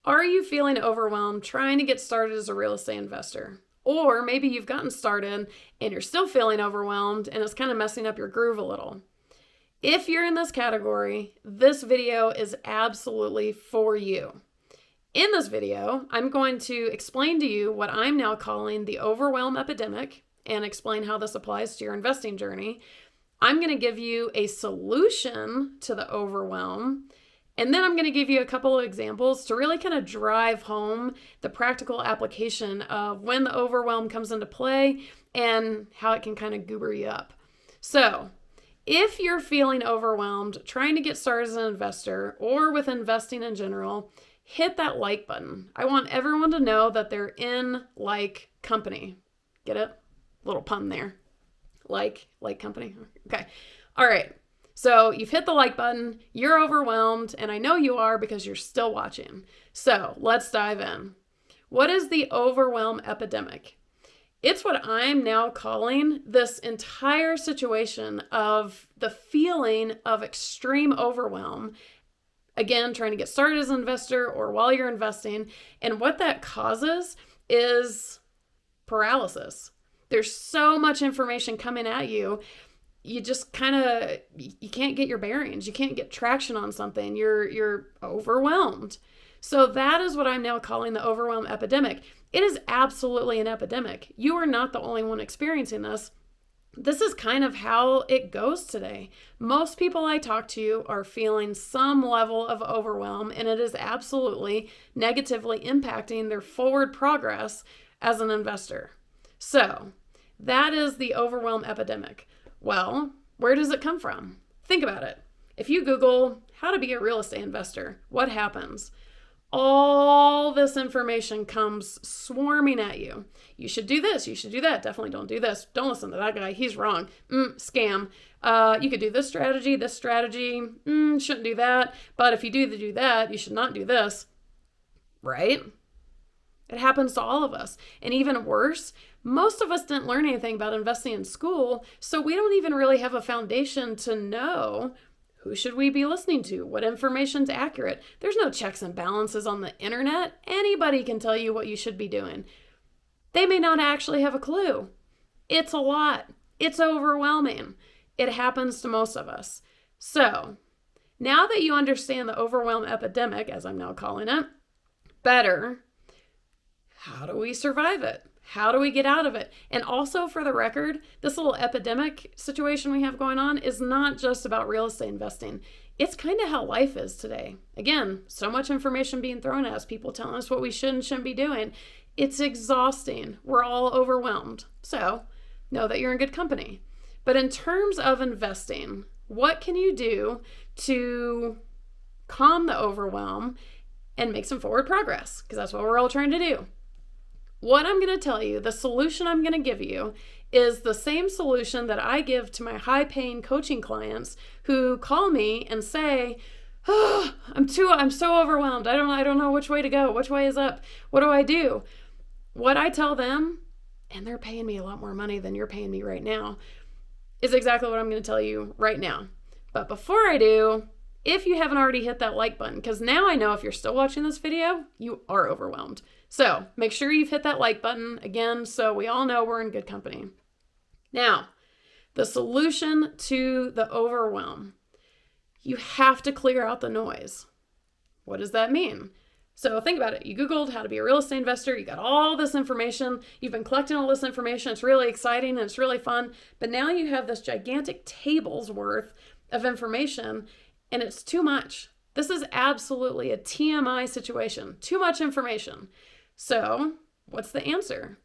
Are you feeling overwhelmed trying to get started as a real estate investor? Or maybe you've gotten started and you're still feeling overwhelmed and it's kind of messing up your groove a little. If you're in this category, this video is absolutely for you. In this video, I'm going to explain to you what I'm now calling the Overwhelm Epidemic and explain how this applies to your investing journey. I'm going to give you a solution to the overwhelm, and then I'm going to give you a couple of examples to really kind of drive home the practical application of when the overwhelm comes into play and how it can kind of goober you up. So, if you're feeling overwhelmed, trying to get started as an investor or with investing in general, hit that like button. I want everyone to know that they're in like company. Get it? Little pun there. Like company. Okay. All right. So you've hit the like button, you're overwhelmed, and I know you are because you're still watching. So let's dive in. What is the overwhelm epidemic? It's what I'm now calling this entire situation of the feeling of extreme overwhelm. Again, trying to get started as an investor or while you're investing. And what that causes is paralysis. There's so much information coming at you. You just you can't get your bearings. You can't get traction on something. You're overwhelmed. So that is what I'm now calling the overwhelm epidemic. It is absolutely an epidemic. You are not the only one experiencing this. This is kind of how it goes today. Most people I talk to are feeling some level of overwhelm, and it is absolutely negatively impacting their forward progress as an investor. So that is the overwhelm epidemic. Well, where does it come from? Think about it. If you Google how to be a real estate investor, what happens? All this information comes swarming at you. You should do this. You should do that. Definitely don't do this. Don't listen to that guy. He's wrong. Scam. You could do this strategy. Shouldn't do that. But if you do that, you should not do this. Right? It happens to all of us. And even worse, most of us didn't learn anything about investing in school, so we don't even really have a foundation to know who should we be listening to, what information's accurate. There's no checks and balances on the internet. Anybody can tell you what you should be doing. They may not actually have a clue. It's a lot. It's overwhelming. It happens to most of us. So, now that you understand the overwhelm epidemic, as I'm now calling it, better, how do we survive it? How do we get out of it? And also, for the record, this little epidemic situation we have going on is not just about real estate investing. It's kind of how life is today. Again, so much information being thrown at us, people telling us what we should and shouldn't be doing. It's exhausting. We're all overwhelmed. So, know that you're in good company. But in terms of investing, what can you do to calm the overwhelm and make some forward progress? Because that's what we're all trying to do. What I'm going to tell you, the solution I'm going to give you, is the same solution that I give to my high-paying coaching clients who call me and say, "Oh, I'm so overwhelmed. I don't know which way to go. Which way is up? What do I do?" What I tell them, and they're paying me a lot more money than you're paying me right now, is exactly what I'm going to tell you right now. But before I do, if you haven't already hit that like button, because now I know if you're still watching this video, you are overwhelmed. So make sure you've hit that like button again so we all know we're in good company. Now, the solution to the overwhelm. You have to clear out the noise. What does that mean? So think about it. You Googled how to be a real estate investor. You got all this information. You've been collecting all this information. It's really exciting and it's really fun. But now you have this gigantic table's worth of information and it's too much. This is absolutely a TMI situation. Too much information. So, what's the answer?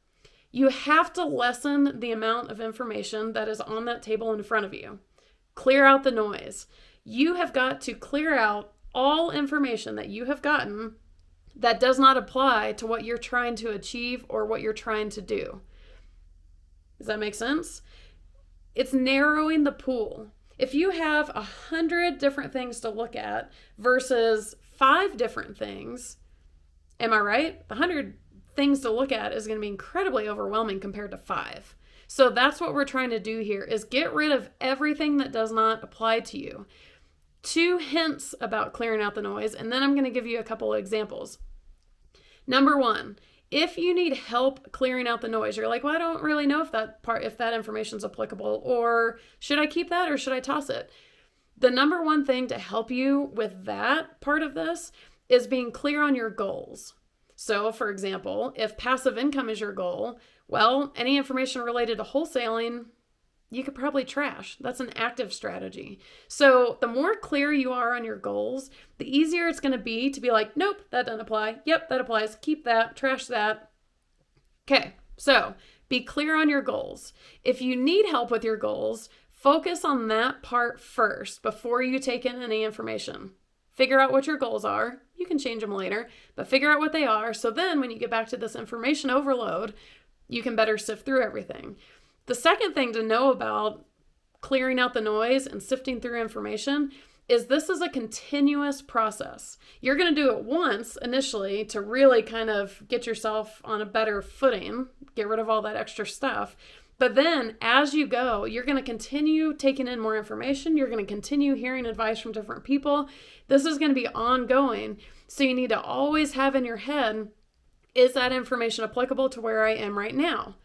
You have to lessen the amount of information that is on that table in front of you. Clear out the noise. You have got to clear out all information that you have gotten that does not apply to what you're trying to achieve or what you're trying to do. Does that make sense? It's narrowing the pool. If you have 100 different things to look at versus 5 different things, am I right? The 100 things to look at is going to be incredibly overwhelming compared to 5. So that's what we're trying to do here is get rid of everything that does not apply to you. 2 hints about clearing out the noise, and then I'm going to give you a couple of examples. Number one, if you need help clearing out the noise, you're like, well, I don't really know if that information is applicable, or should I keep that or should I toss it? The number one thing to help you with that part of this is being clear on your goals. So, for example, if passive income is your goal, well, any information related to wholesaling, you could probably trash. That's an active strategy. So the more clear you are on your goals, the easier it's going to be like, nope, that doesn't apply. Yep, that applies. Keep that, trash that. Okay, so be clear on your goals. If you need help with your goals, focus on that part first before you take in any information. Figure out what your goals are. You can change them later, but figure out what they are. So then when you get back to this information overload, you can better sift through everything. The second thing to know about clearing out the noise and sifting through information is this is a continuous process. You're going to do it once initially to really kind of get yourself on a better footing, get rid of all that extra stuff. But then as you go, you're going to continue taking in more information. You're going to continue hearing advice from different people. This is going to be ongoing. So you need to always have in your head, is that information applicable to where I am right now?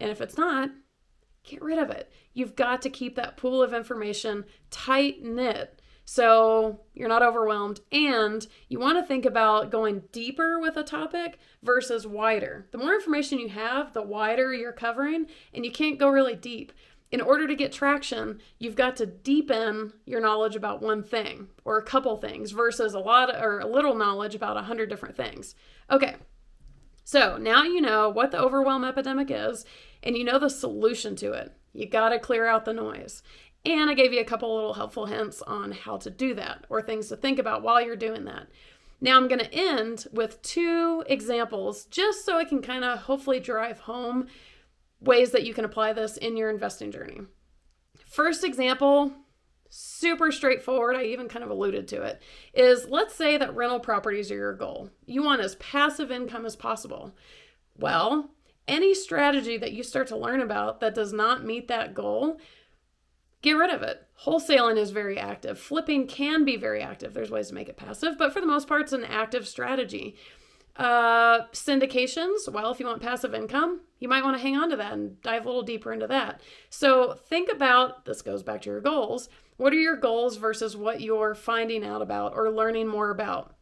And if it's not, get rid of it. You've got to keep that pool of information tight knit so you're not overwhelmed. And you want to think about going deeper with a topic versus wider. The more information you have, the wider you're covering, and you can't go really deep. In order to get traction, you've got to deepen your knowledge about one thing or a couple things versus a little knowledge about 100 different things. Okay. So now you know what the overwhelm epidemic is, and you know the solution to it. You got to clear out the noise. And I gave you a couple little helpful hints on how to do that or things to think about while you're doing that. Now I'm going to end with 2 examples just so I can kind of hopefully drive home ways that you can apply this in your investing journey. First example, super straightforward, I even kind of alluded to it, is let's say that rental properties are your goal. You want as passive income as possible. Well, any strategy that you start to learn about that does not meet that goal, get rid of it. Wholesaling is very active. Flipping can be very active. There's ways to make it passive, but for the most part, it's an active strategy. Syndications, well, if you want passive income, you might want to hang on to that and dive a little deeper into that. So think about, this goes back to your goals. What are your goals versus what you're finding out about or learning more about?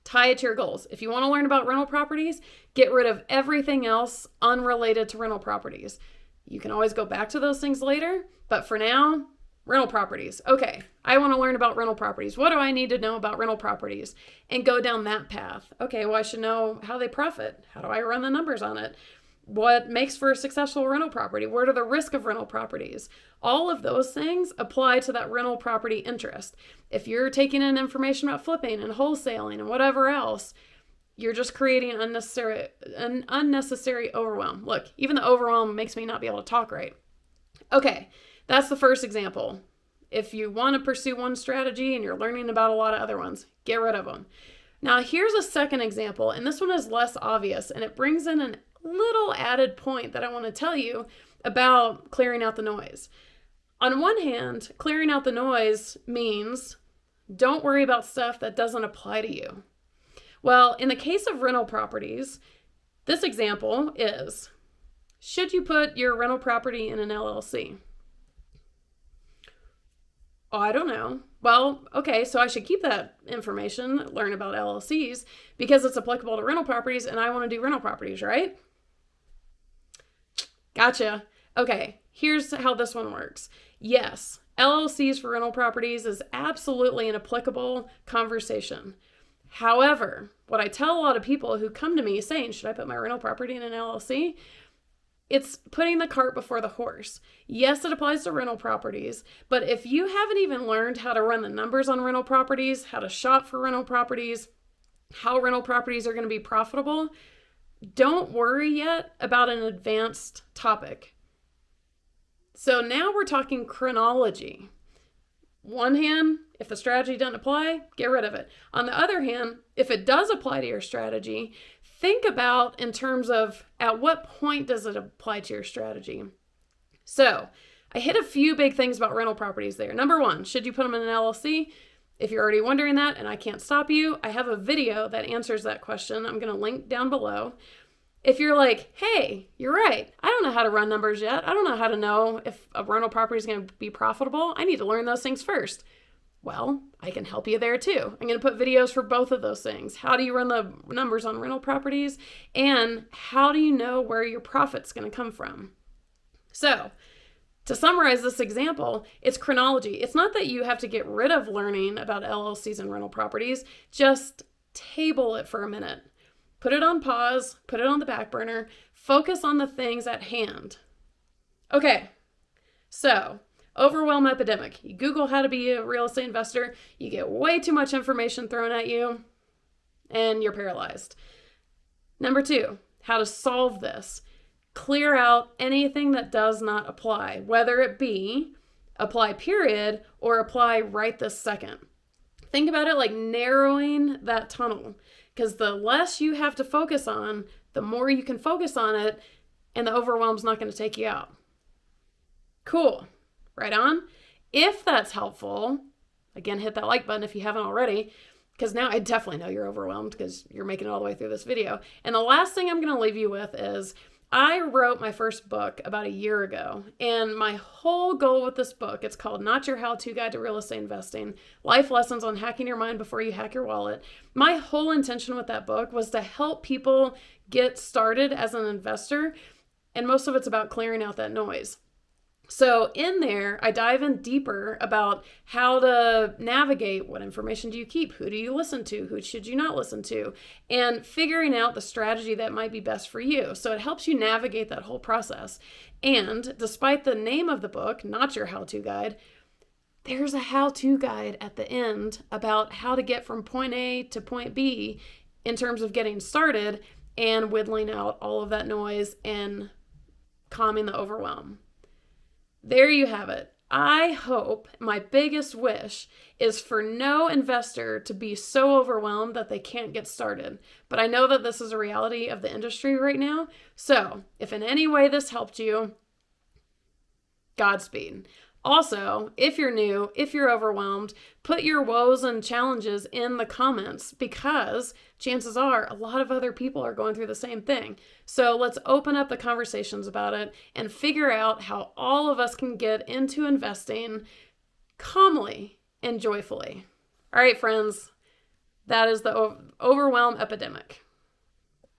Tie it to your goals. If you want to learn about rental properties, get rid of everything else unrelated to rental properties. You can always go back to those things later, but for now, rental properties. Okay, I want to learn about rental properties. What do I need to know about rental properties? And go down that path. Okay, well, I should know how they profit. How do I run the numbers on it? What makes for a successful rental property? What are the risks of rental properties? All of those things apply to that rental property interest. If you're taking in information about flipping and wholesaling and whatever else, you're just creating an unnecessary overwhelm. Look, even the overwhelm makes me not be able to talk right. Okay, that's the first example. If you want to pursue one strategy and you're learning about a lot of other ones, get rid of them. Now, here's a second example, and this one is less obvious, and it brings in a little added point that I want to tell you about clearing out the noise. On one hand, clearing out the noise means don't worry about stuff that doesn't apply to you. Well, in the case of rental properties, this example is, should you put your rental property in an LLC? Oh, I don't know. Well, okay, so I should keep that information, learn about LLCs, because it's applicable to rental properties and I want to do rental properties, right? Gotcha. Okay, here's how this one works. Yes, LLCs for rental properties is absolutely an applicable conversation. However, what I tell a lot of people who come to me saying, should I put my rental property in an LLC? It's putting the cart before the horse. Yes, it applies to rental properties, but if you haven't even learned how to run the numbers on rental properties, how to shop for rental properties, how rental properties are going to be profitable, don't worry yet about an advanced topic. So now we're talking chronology. One hand, if the strategy doesn't apply, get rid of it. On the other hand, if it does apply to your strategy, think about in terms of at what point does it apply to your strategy. So I hit a few big things about rental properties there. Number one, should you put them in an LLC? If you're already wondering that and I can't stop you, I have a video that answers that question. I'm going to link down below. If you're like, hey, you're right, I don't know how to run numbers yet. I don't know how to know if a rental property is going to be profitable. I need to learn those things first. Well, I can help you there too. I'm going to put videos for both of those things. How do you run the numbers on rental properties? And how do you know where your profit's going to come from? So, to summarize this example, it's chronology. It's not that you have to get rid of learning about LLCs and rental properties. Just table it for a minute. Put it on pause, put it on the back burner, focus on the things at hand. Okay, so Overwhelm Epidemic. You Google how to be a real estate investor, you get way too much information thrown at you, and you're paralyzed. Number 2, how to solve this. Clear out anything that does not apply, whether it be apply period or apply right this second. Think about it like narrowing that tunnel, because the less you have to focus on, the more you can focus on it, and the overwhelm's not going to take you out. Cool. Right on. If that's helpful, again, hit that like button if you haven't already, because now I definitely know you're overwhelmed because you're making it all the way through this video. And the last thing I'm going to leave you with is I wrote my first book about a year ago, and my whole goal with this book, it's called Not Your How-To Guide to Real Estate Investing, Life Lessons on Hacking Your Mind Before You Hack Your Wallet. My whole intention with that book was to help people get started as an investor, and most of it's about clearing out that noise. So in there, I dive in deeper about how to navigate what information do you keep, who do you listen to, who should you not listen to, and figuring out the strategy that might be best for you. So it helps you navigate that whole process. And despite the name of the book, Not Your How-To Guide, there's a how-to guide at the end about how to get from point A to point B in terms of getting started and whittling out all of that noise and calming the overwhelm. There you have it. I hope, my biggest wish is for no investor to be so overwhelmed that they can't get started. But I know that this is a reality of the industry right now. So if in any way this helped you, Godspeed. Also, if you're new, if you're overwhelmed, put your woes and challenges in the comments, because chances are a lot of other people are going through the same thing. So let's open up the conversations about it and figure out how all of us can get into investing calmly and joyfully. All right, friends, that is the Overwhelm Epidemic.